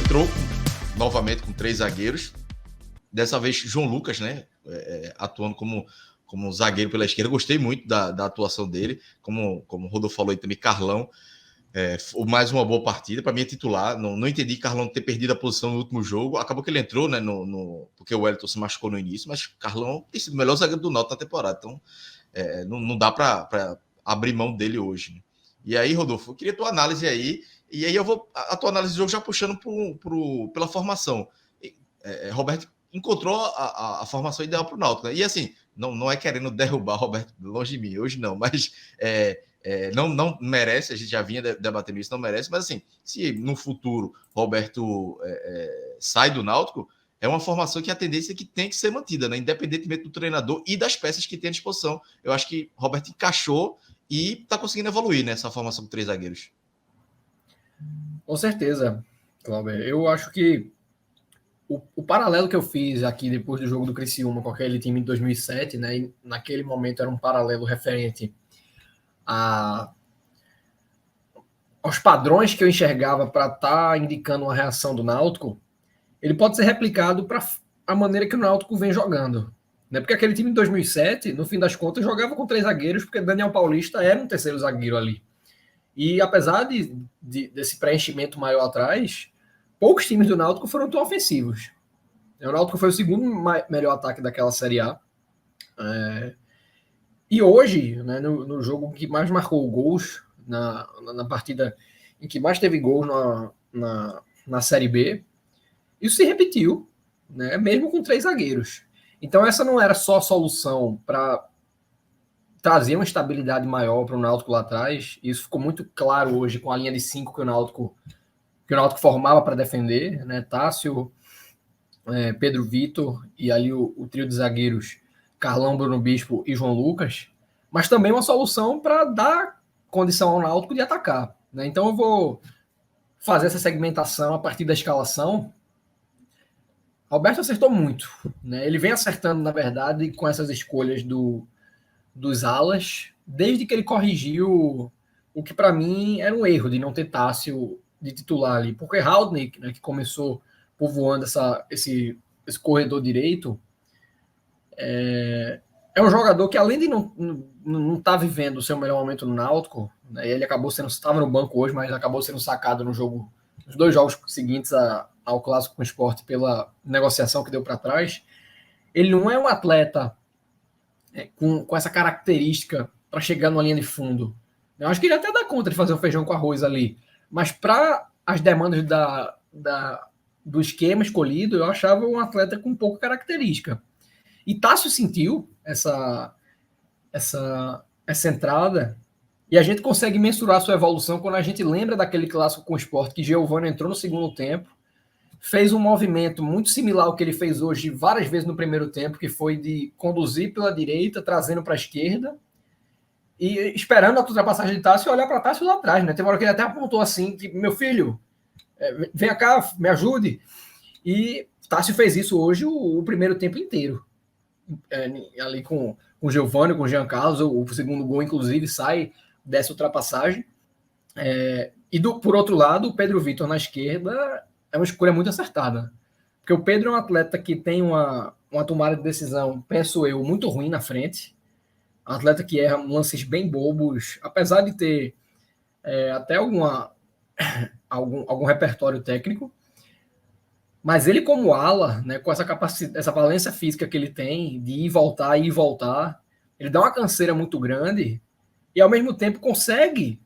entrou novamente com 3 zagueiros. Dessa vez, João Lucas, né? Atuando como zagueiro pela esquerda. Gostei muito da atuação dele. Como o Rodolfo falou aí também, Carlão. Mais uma boa partida. Para mim é titular. Não entendi Carlão ter perdido a posição no último jogo. Acabou que ele entrou, né? Porque o Wellington se machucou no início. Mas Carlão tem sido o melhor zagueiro do Náutico na temporada. Então, não dá para abrir mão dele hoje. Né? E aí, Rodolfo, eu queria tua análise aí. E aí eu vou a tua análise do jogo já puxando pela formação. Roberto encontrou a formação ideal para o Náutico. Né? E assim, não é querendo derrubar Roberto longe de mim, hoje não, mas não merece, a gente já vinha debatendo isso, não merece, mas assim, se no futuro Roberto sai do Náutico, é uma formação que a tendência é que tem que ser mantida, né? Independentemente do treinador e das peças que tem à disposição. Eu acho que Roberto encaixou e está conseguindo evoluir nessa formação com 3 zagueiros. Com certeza, Cláudio. Eu acho que o paralelo que eu fiz aqui depois do jogo do Criciúma com aquele time de 2007, né, e naquele momento era um paralelo referente aos padrões que eu enxergava para estar indicando uma reação do Náutico, ele pode ser replicado para a maneira que o Náutico vem jogando. Né? Porque aquele time de 2007, no fim das contas, jogava com 3 zagueiros, porque Daniel Paulista era um terceiro zagueiro ali. E apesar desse preenchimento maior atrás, poucos times do Náutico foram tão ofensivos. O Náutico foi o segundo melhor ataque daquela Série A. E hoje, né, no jogo que mais marcou gols, na partida em que mais teve gols na Série B, isso se repetiu, né, mesmo com 3 zagueiros. Então essa não era só a solução para trazer uma estabilidade maior para o Náutico lá atrás. Isso ficou muito claro hoje com a linha de 5 que o Náutico formava para defender, né? Tássio, Pedro Vitor e ali o trio de zagueiros Carlão, Bruno Bispo e João Lucas, mas também uma solução para dar condição ao Náutico de atacar. Né? Então eu vou fazer essa segmentação a partir da escalação. Alberto acertou muito. Né? Ele vem acertando, na verdade, com essas escolhas dos alas, desde que ele corrigiu o que para mim era um erro de não ter Tássio de titular ali, porque Haldner, né, que começou povoando esse corredor direito, é um jogador que, além de não estar vivendo o seu melhor momento no Náutico, né, ele estava no banco hoje, mas acabou sendo sacado nos 2 jogos seguintes ao Clássico com o Sport pela negociação que deu para trás. Ele não é um atleta com essa característica para chegar numa linha de fundo. Eu acho que ele até dá conta de fazer um feijão com arroz ali, mas para as demandas do esquema escolhido, eu achava um atleta com pouca característica. E Tássio sentiu essa entrada, e a gente consegue mensurar sua evolução quando a gente lembra daquele Clássico com o Sport, que Giovani entrou no segundo tempo, fez um movimento muito similar ao que ele fez hoje várias vezes no primeiro tempo, que foi de conduzir pela direita, trazendo para a esquerda, e esperando a ultrapassagem de Tássio e olhar para Tássio lá atrás. Né? Tem uma hora que ele até apontou assim, que, meu filho, vem cá, me ajude. E Tássio fez isso hoje o primeiro tempo inteiro. Ali com o Giovani, com o Jean Carlos, o segundo gol, inclusive, sai dessa ultrapassagem. Por outro lado, o Pedro Vitor na esquerda é uma escolha muito acertada. Porque o Pedro é um atleta que tem uma tomada de decisão, penso eu, muito ruim na frente. Um atleta que erra lances bem bobos, apesar de ter até algum repertório técnico. Mas ele, como ala, né, com essa capacidade, essa valência física que ele tem de ir e voltar, ele dá uma canseira muito grande e, ao mesmo tempo, consegue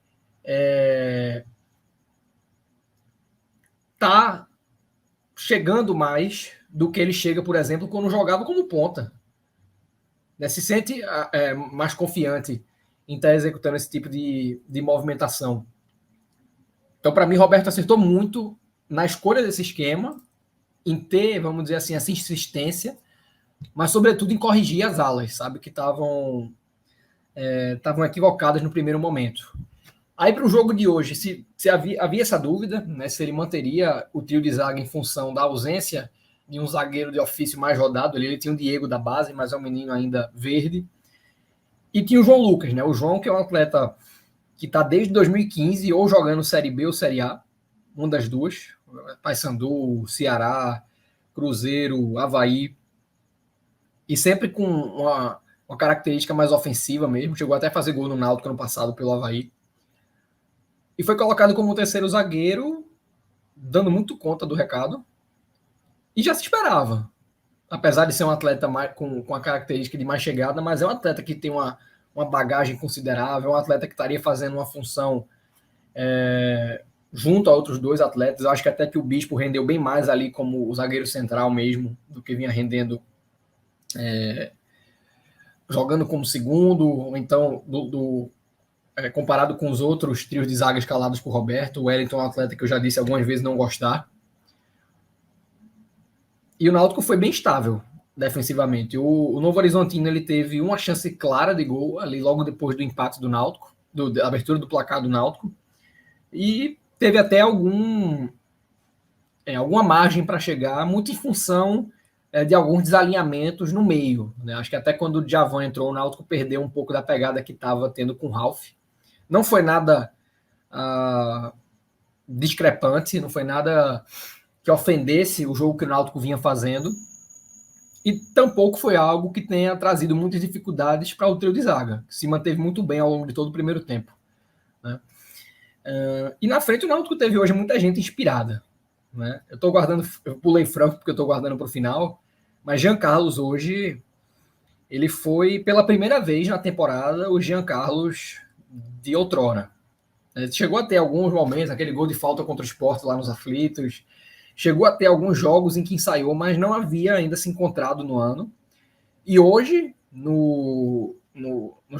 tá chegando mais do que ele chega, por exemplo, quando jogava como ponta. Né? Se sente mais confiante em estar executando esse tipo de movimentação. Então, para mim, Roberto acertou muito na escolha desse esquema, em ter, vamos dizer assim, essa insistência, mas, sobretudo, em corrigir as alas, sabe, que estavam equivocadas no primeiro momento. Aí, para o jogo de hoje, se havia essa dúvida, né, se ele manteria o trio de zaga em função da ausência de um zagueiro de ofício mais rodado. Ele tinha o Diego da base, mas é um menino ainda verde. E tinha o João Lucas, né? O João, que é um atleta que está desde 2015 ou jogando Série B ou Série A, uma das duas. Paysandu, Ceará, Cruzeiro, Avaí, e sempre com uma característica mais ofensiva mesmo. Chegou até a fazer gol no Náutico ano passado pelo Avaí. E foi colocado como terceiro zagueiro, dando muito conta do recado. E já se esperava. Apesar de ser um atleta com a característica de mais chegada, mas é um atleta que tem uma bagagem considerável, um atleta que estaria fazendo uma função junto a outros dois atletas. Eu acho que até que o Bispo rendeu bem mais ali como o zagueiro central mesmo, do que vinha rendendo jogando como segundo, ou então comparado com os outros trios de zaga escalados por Roberto. O Wellington é um atleta que eu já disse algumas vezes não gostar. E o Náutico foi bem estável defensivamente. O Novo Horizontino ele teve uma chance clara de gol ali logo depois do empate do Náutico, da abertura do placar do Náutico, e teve até alguma margem para chegar, muito em função de alguns desalinhamentos no meio, né? Acho que até quando o Djavan entrou, o Náutico perdeu um pouco da pegada que estava tendo com o Ralf. Não foi nada discrepante, não foi nada que ofendesse o jogo que o Náutico vinha fazendo, e tampouco foi algo que tenha trazido muitas dificuldades para o trio de zaga, que se manteve muito bem ao longo de todo o primeiro tempo, né? E na frente o Náutico teve hoje muita gente inspirada, né? Eu pulei Franco porque eu estou guardando para o final, mas Jean Carlos hoje, ele foi pela primeira vez na temporada o Jean Carlos de outrora. Chegou a ter alguns momentos, aquele gol de falta contra o Sport lá nos Aflitos, chegou a ter alguns jogos em que ensaiou, mas não havia ainda se encontrado no ano. E hoje, nos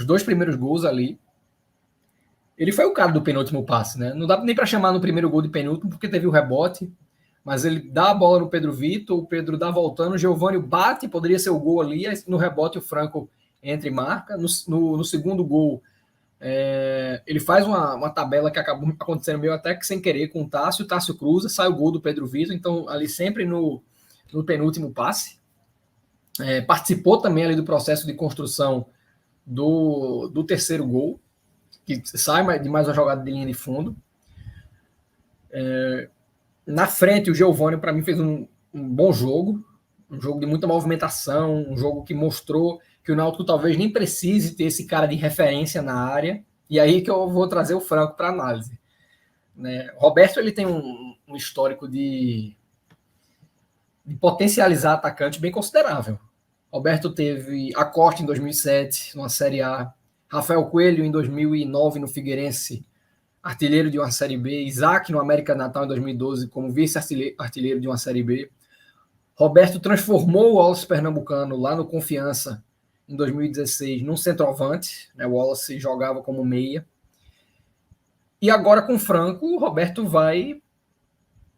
dois primeiros gols ali, ele foi o cara do penúltimo passe, né? Não dá nem para chamar no primeiro gol de penúltimo, porque teve o rebote, mas ele dá a bola no Pedro Vitor, o Pedro dá voltando, o Geovânio bate, poderia ser o gol ali, no rebote o Franco entra e marca. No segundo gol, ele faz uma tabela que acabou acontecendo meio até que sem querer com o Tássio cruza, sai o gol do Pedro Vitor, então ali sempre no penúltimo passe. Participou também ali do processo de construção do terceiro gol, que sai de mais uma jogada de linha de fundo. Na frente, o Geovânio, para mim, fez um bom jogo, um jogo de muita movimentação, um jogo que mostrou que o Náutico talvez nem precise ter esse cara de referência na área, e aí que eu vou trazer o Franco para análise, né? Roberto ele tem um histórico de potencializar atacante bem considerável. Roberto teve a Costa em 2007, numa Série A, Rafael Coelho em 2009 no Figueirense, artilheiro de uma Série B, Isaac no América Natal em 2012 como vice-artilheiro de uma Série B. Roberto transformou o Wallace Pernambucano lá no Confiança em 2016 num centroavante, né? O Wallace jogava como meia. E agora com o Franco, o Roberto vai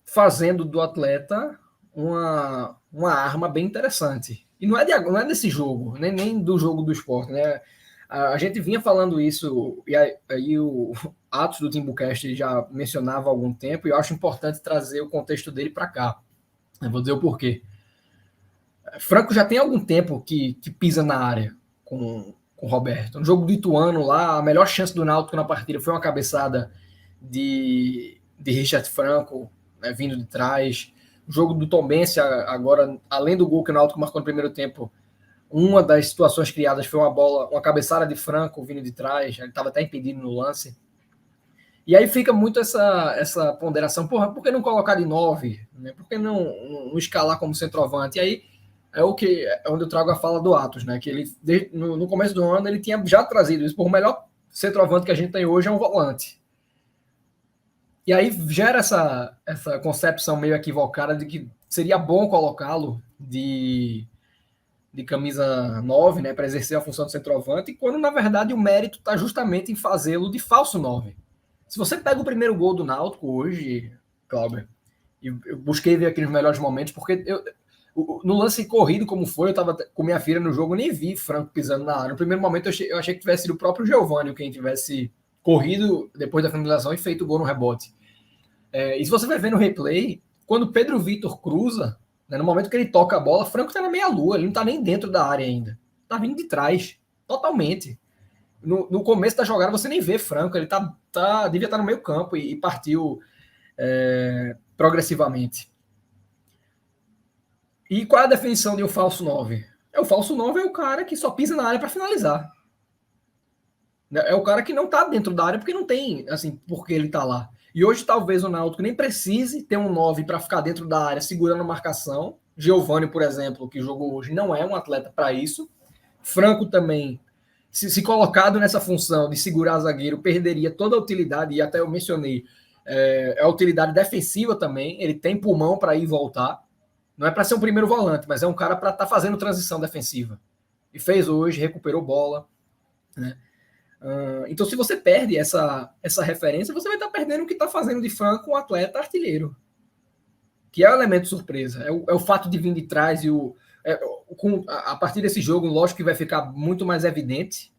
fazendo do atleta uma arma bem interessante. E não é desse jogo, nem do jogo do Sport, né? A gente vinha falando isso, e aí o Atos do Timbucast já mencionava há algum tempo, e eu acho importante trazer o contexto dele para cá. Eu vou dizer o porquê. Franco já tem algum tempo que pisa na área com o Roberto. No jogo do Ituano lá, a melhor chance do Náutico na partida foi uma cabeçada de Richard Franco, né, vindo de trás. O jogo do Tombense, agora, além do gol que o Náutico marcou no primeiro tempo, uma das situações criadas foi uma cabeçada de Franco vindo de trás, ele estava até impedido no lance. E aí fica muito essa ponderação, porra, por que não colocar de 9? Né? Por que não escalar como centroavante? E aí é onde eu trago a fala do Atos, né? Que ele, no começo do ano, ele tinha já trazido isso, por o melhor centroavante que a gente tem hoje é um volante. E aí gera essa concepção meio equivocada de que seria bom colocá-lo de camisa 9, né, para exercer a função de centroavante, quando na verdade o mérito está justamente em fazê-lo de falso 9. Se você pega o primeiro gol do Náutico hoje, Cláudio, eu busquei ver aqui nos melhores momentos, porque no lance corrido como foi, eu estava com minha filha no jogo, eu nem vi Franco pisando na área. No primeiro momento eu achei que tivesse sido o próprio Geovânio quem tivesse corrido depois da finalização e feito o gol no rebote. E se você vai ver no replay, quando o Pedro Vitor cruza, né, no momento que ele toca a bola, Franco está na meia-lua, ele não está nem dentro da área ainda. Está vindo de trás, totalmente. No começo da jogada você nem vê Franco, ele devia estar no meio campo e partiu progressivamente. E qual é a definição de um falso 9? O falso 9 é o cara que só pisa na área para finalizar. É o cara que não está dentro da área porque não tem, assim, porque ele está lá. E hoje talvez o Náutico nem precise ter um 9 para ficar dentro da área segurando a marcação. Giovani, por exemplo, que jogou hoje, não é um atleta para isso. Franco também, se colocado nessa função de segurar zagueiro, perderia toda a utilidade, e até eu mencionei, a utilidade defensiva também. Ele tem pulmão para ir e voltar. Não é para ser um primeiro volante, mas é um cara para estar fazendo transição defensiva. E fez hoje, recuperou bola, né? Então, se você perde essa referência, você vai estar perdendo o que está fazendo de Franco um atleta artilheiro, que é o elemento surpresa. É o fato de vir de trás e a partir desse jogo, lógico que vai ficar muito mais evidente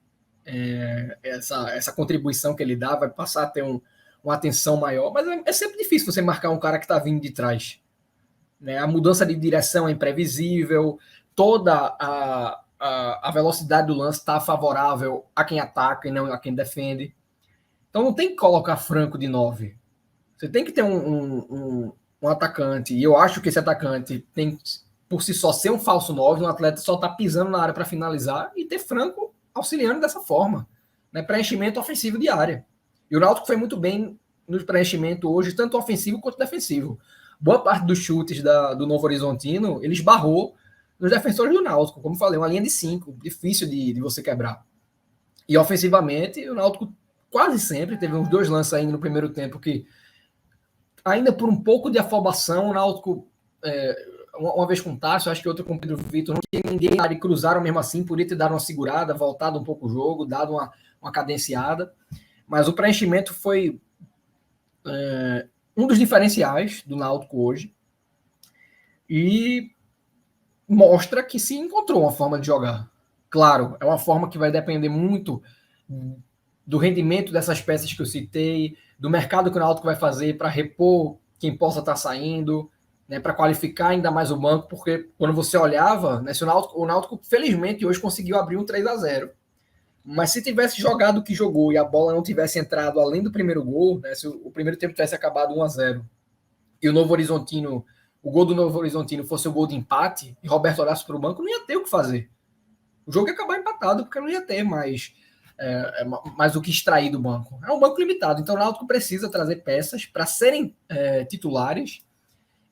essa contribuição que ele dá, vai passar a ter uma atenção maior, mas é sempre difícil você marcar um cara que está vindo de trás. Né? A mudança de direção é imprevisível, toda a velocidade do lance está favorável a quem ataca e não a quem defende. Então não tem que colocar Franco de 9. Você tem que ter um atacante, e eu acho que esse atacante tem, por si só, ser um falso 9, um atleta só tá pisando na área para finalizar, e ter Franco auxiliando dessa forma, né? Preenchimento ofensivo de área. E o Náutico foi muito bem no preenchimento hoje, tanto ofensivo quanto defensivo. Boa parte dos chutes do Novo Horizontino, ele esbarrou nos defensores do Náutico, como falei, uma linha de 5, difícil de você quebrar. E ofensivamente, o Náutico quase sempre teve uns 2 lances ainda no primeiro tempo que, ainda por um pouco de afobação, o Náutico, uma vez com o Tássio, acho que outra com o Pedro Vitor, não tinha ninguém ali, cruzaram mesmo assim, podia ter dado uma segurada, voltado um pouco o jogo, dado uma cadenciada, mas o preenchimento foi um dos diferenciais do Náutico hoje, e mostra que se encontrou uma forma de jogar. Claro, é uma forma que vai depender muito do rendimento dessas peças que eu citei, do mercado que o Náutico vai fazer para repor quem possa estar saindo, né, para qualificar ainda mais o banco, porque quando você olhava, né, o Náutico felizmente hoje conseguiu abrir um 3-0. Mas se tivesse jogado o que jogou e a bola não tivesse entrado além do primeiro gol, né, se o primeiro tempo tivesse acabado 1-0 e o Novo Horizontino, o gol do Novo Horizontino fosse o gol de empate e Roberto olhasse para o banco, não ia ter o que fazer. O jogo ia acabar empatado porque não ia ter mais o que extrair do banco. É um banco limitado, então o Náutico precisa trazer peças para serem titulares,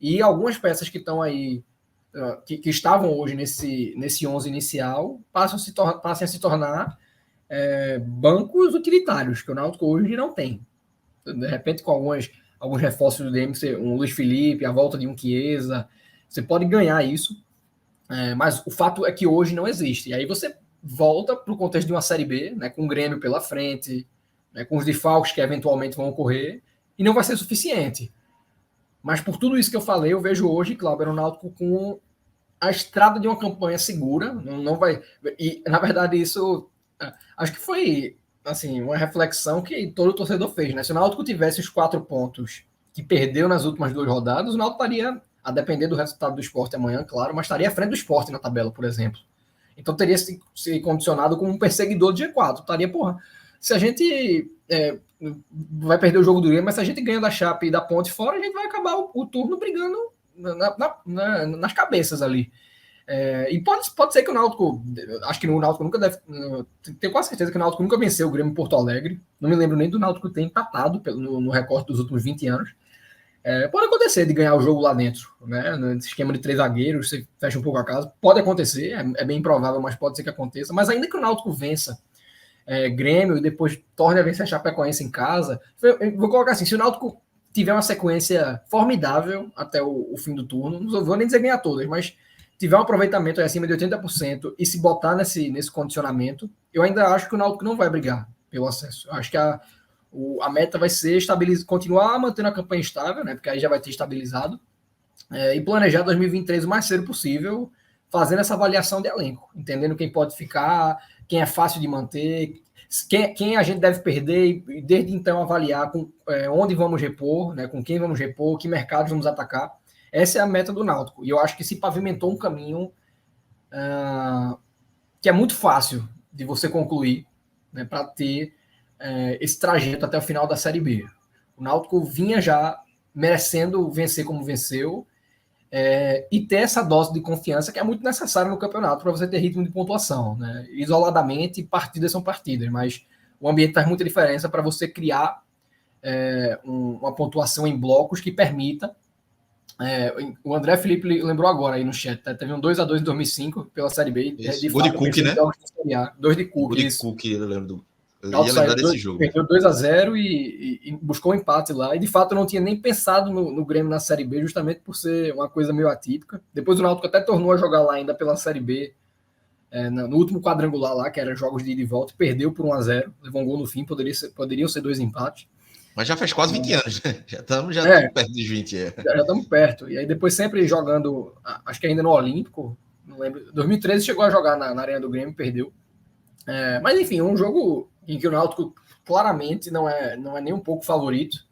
e algumas peças que estão aí, que estavam hoje nesse 11 inicial, passem a se tornar bancos utilitários, que o Náutico hoje não tem. De repente, com alguns reforços do DM, um Luiz Felipe, a volta de um Chiesa, você pode ganhar isso, mas o fato é que hoje não existe. E aí você volta para o contexto de uma Série B, né, com o Grêmio pela frente, né, com os desfalques que eventualmente vão ocorrer, e não vai ser suficiente. Mas por tudo isso que eu falei, eu vejo hoje, Cláudio, o Náutico com a estrada de uma campanha segura, não vai... E, na verdade, isso acho que foi assim, uma reflexão que todo torcedor fez, né? Se o Náutico tivesse os 4 pontos que perdeu nas últimas 2 rodadas, o Náutico estaria, a depender do resultado do Sport amanhã, claro, mas estaria à frente do Sport na tabela, por exemplo. Então teria se condicionado como um perseguidor de G4. Estaria, se a gente vai perder o jogo do Grêmio, mas se a gente ganha da Chape e da Ponte fora, a gente vai acabar o turno brigando nas cabeças ali. E pode ser que o Náutico, acho que o Náutico nunca deve, tenho quase certeza que o Náutico nunca venceu o Grêmio em Porto Alegre, não me lembro nem do Náutico ter empatado no recorte dos últimos 20 anos. Pode acontecer de ganhar o jogo lá dentro, né? No esquema de 3 zagueiros, você fecha um pouco a casa, pode acontecer, é bem improvável, mas pode ser que aconteça. Mas ainda que o Náutico vença Grêmio e depois torne a vencer a Chapecoense em casa, eu vou colocar assim, se o Náutico tiver uma sequência formidável até o fim do turno, não vou nem dizer ganhar todas, mas tiver um aproveitamento acima de 80% e se botar nesse condicionamento, eu ainda acho que o Náutico não vai brigar pelo acesso. Eu acho que a meta vai ser continuar mantendo a campanha estável, né, porque aí já vai ter estabilizado, e planejar 2023 o mais cedo possível, fazendo essa avaliação de elenco, entendendo quem pode ficar, quem é fácil de manter, quem a gente deve perder, e desde então avaliar onde vamos repor, né, com quem vamos repor, que mercados vamos atacar. Essa é a meta do Náutico. E eu acho que se pavimentou um caminho que é muito fácil de você concluir, né, para ter esse trajeto até o final da Série B. O Náutico vinha já merecendo vencer como venceu, e ter essa dose de confiança que é muito necessária no campeonato para você ter ritmo de pontuação. Né? Isoladamente, partidas são partidas, mas o ambiente faz muita diferença para você criar uma pontuação em blocos que permita. O André Felipe lembrou agora aí no chat, tá? Teve um 2-2 em 2005 pela Série B. Isso. De Gol fato, de Cook, né? Dois de Cook, Gol de isso. Cook, eu lembro do... Eu ia Outside, lembrar desse jogo. Perdeu 2-0 e buscou um empate lá. E de fato eu não tinha nem pensado no Grêmio na Série B, justamente por ser uma coisa meio atípica. Depois o Náutico até tornou a jogar lá ainda pela Série B, no último quadrangular lá, que era jogos de ida e volta, perdeu por 1-0, levou um gol no fim, poderiam ser 2 empates. Mas já faz quase 20 anos, né? Já estamos perto dos 20. Já estamos perto. E aí depois sempre jogando, acho que ainda no Olímpico, não lembro. 2013 chegou a jogar na Arena do Grêmio, perdeu. Mas enfim, um jogo em que o Náutico claramente não é nem um pouco favorito.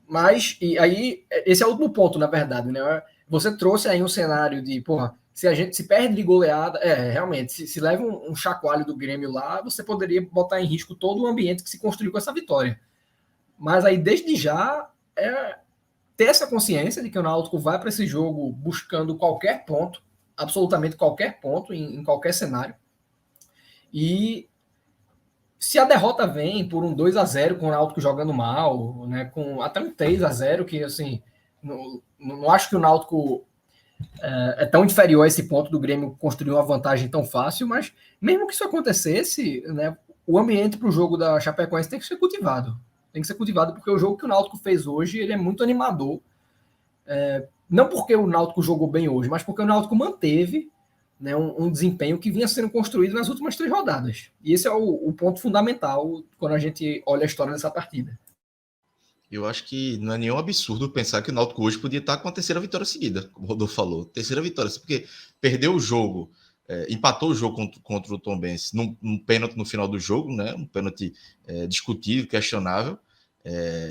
Mas, e aí, esse é o último ponto, na verdade, né? Você trouxe aí um cenário de, porra, se a gente se perde de goleada, realmente, se leva um chacoalho do Grêmio lá, você poderia botar em risco todo o ambiente que se construiu com essa vitória. Mas aí, desde já, ter essa consciência de que o Náutico vai para esse jogo buscando qualquer ponto, absolutamente qualquer ponto, em qualquer cenário. E se a derrota vem por um 2-0 com o Náutico jogando mal, né, com até um 3-0, que assim, não acho que o Náutico é tão inferior a esse ponto do Grêmio construir uma vantagem tão fácil, mas mesmo que isso acontecesse, né, o ambiente para o jogo da Chapecoense tem que ser cultivado. Tem que ser cultivado porque o jogo que o Náutico fez hoje ele é muito animador. Não porque o Náutico jogou bem hoje, mas porque o Náutico manteve, né, um desempenho que vinha sendo construído nas últimas 3 rodadas. E esse é o ponto fundamental quando a gente olha a história dessa partida. Eu acho que não é nenhum absurdo pensar que o Náutico hoje podia estar com a terceira vitória seguida, como o Rodolfo falou. Terceira vitória, porque perdeu o jogo, empatou o jogo contra o Tombense num pênalti no final do jogo, né? Um pênalti discutível, questionável.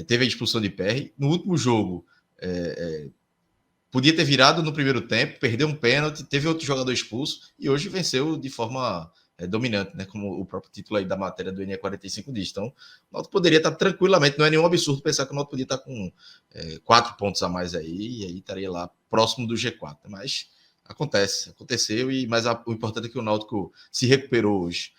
Teve a expulsão de Perry. No último jogo, podia ter virado no primeiro tempo, perdeu um pênalti, teve outro jogador expulso e hoje venceu de forma dominante, né? Como o próprio título aí da matéria do NE45 diz. Então, o Náutico poderia estar tranquilamente, não é nenhum absurdo pensar que o Náutico podia estar com 4 pontos a mais aí, e aí estaria lá próximo do G4. Mas aconteceu, mas o importante é que o Náutico se recuperou hoje.